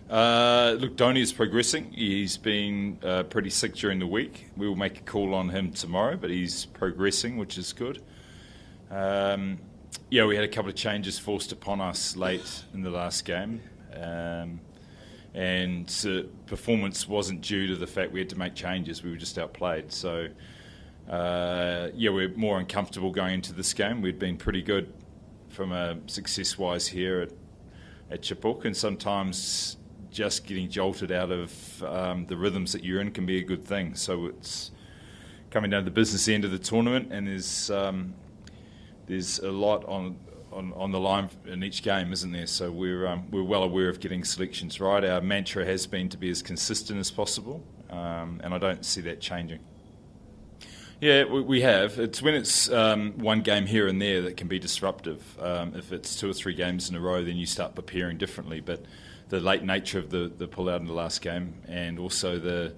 Look, Dhoni is progressing. He's been pretty sick during the week. We will make a call on him tomorrow, but he's progressing, which is good. We had a couple of changes forced upon us late in the last game. And performance wasn't due to the fact we had to make changes. We were just outplayed. So, we're more uncomfortable going into this game. We'd been pretty good from a success-wise here at Chipuk, and sometimes just getting jolted out of the rhythms that you're in can be a good thing. So it's coming down to the business end of the tournament, and there's a lot on the line in each game, isn't there? So we're well aware of getting selections right. Our mantra has been to be as consistent as possible, and I don't see that changing. Yeah, we have. It's when it's one game here and there that can be disruptive. If it's 2 or 3 games in a row, then you start preparing differently. But the late nature of the pull-out in the last game, and also the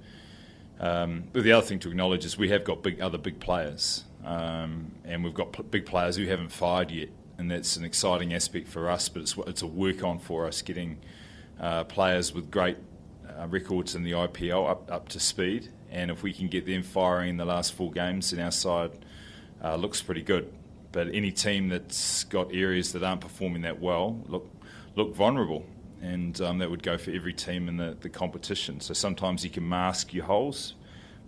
other thing to acknowledge is we have got other big players, and we've got big players who haven't fired yet, and that's an exciting aspect for us. But it's a work-on for us, getting players with great records in the IPL up to speed. And if we can get them firing in the last 4 games, then our side looks pretty good. But any team that's got areas that aren't performing that well look vulnerable, and that would go for every team in the competition. So sometimes you can mask your holes.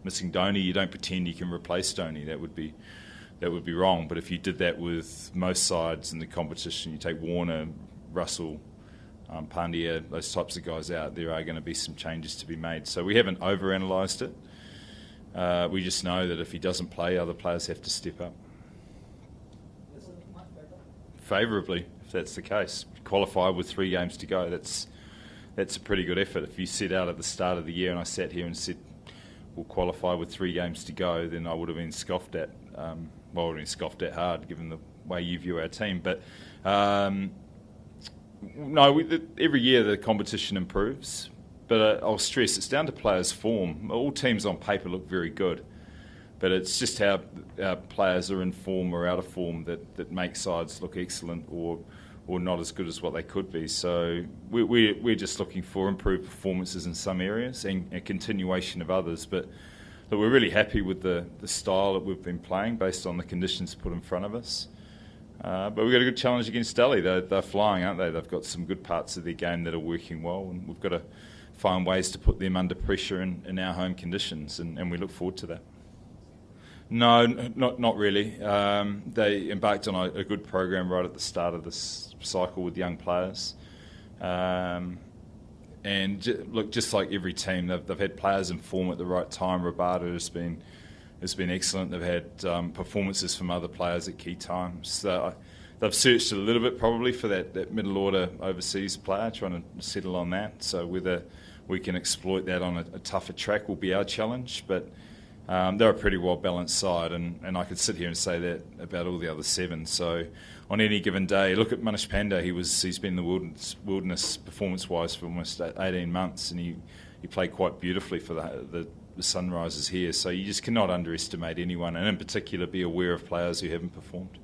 Missing Dhoni, you don't pretend you can replace Dhoni. That would be wrong. But if you did that with most sides in the competition, you take Warner, Russell, Pandya, those types of guys out, there are going to be some changes to be made. So we haven't overanalyzed it. We just know that if he doesn't play, other players have to step up. Favourably, if that's the case. Qualify with 3 games to go. That's a pretty good effort. If you set out at the start of the year and I sat here and said we'll qualify with 3 games to go, then I would have been scoffed at. I would have been scoffed at hard, given the way you view our team. But every year the competition improves. But I'll stress, it's down to players' form. All teams on paper look very good, but it's just how our players are in form or out of form that make sides look excellent or not as good as what they could be. So we're just looking for improved performances in some areas and a continuation of others. But we're really happy with the style that we've been playing based on the conditions put in front of us. But we've got a good challenge against Delhi. They're flying, aren't they? They've got some good parts of their game that are working well, and we've got to find ways to put them under pressure in our home conditions, and we look forward to that. No, not really. They embarked on a good program right at the start of this cycle with young players. And look, just like every team, they've had players in form at the right time. Rabada has been excellent. They've had performances from other players at key times. So they've searched a little bit probably for that middle order overseas player, trying to settle on that. So whether we can exploit that on a tougher track will be our challenge. But they're a pretty well balanced side, and I could sit here and say that about all the other 7. So on any given day, look at Manish Pandey. He's been in the wilderness performance-wise for almost 18 months, and he played quite beautifully for the Sunrisers here. So you just cannot underestimate anyone, and in particular be aware of players who haven't performed.